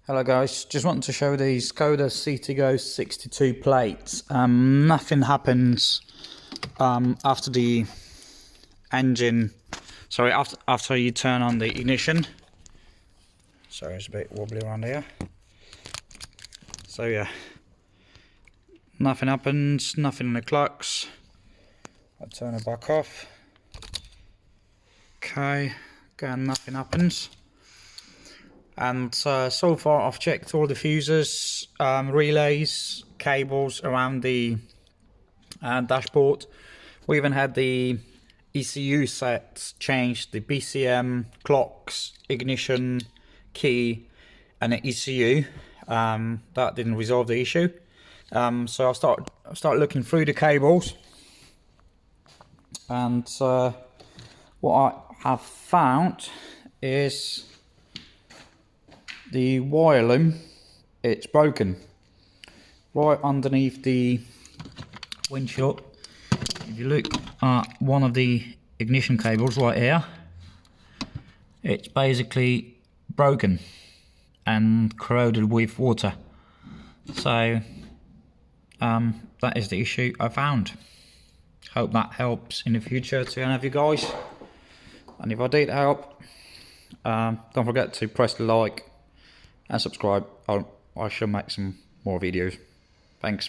Hello guys, just wanted to show the Skoda Citigo 62 plates. Nothing happens after the engine, after you turn on the ignition. Sorry, it's a bit wobbly around here. So yeah, nothing happens, nothing in the clutch. I'll turn it back off. Okay, again nothing happens. And so far I've checked all the fuses, relays, cables around the dashboard. We even had the ECU sets changed, the BCM, clocks, ignition, key and the ECU. That didn't resolve the issue. So I'll start looking through the cables, and what I have found is the wire loom. It's broken right underneath the windshield. If you look at one of the ignition cables right here, it's basically broken and corroded with water. So that is the issue I found. Hope that helps in the future to any of you guys, and if I did help, don't forget to press the like and subscribe. I shall make some more videos. Thanks.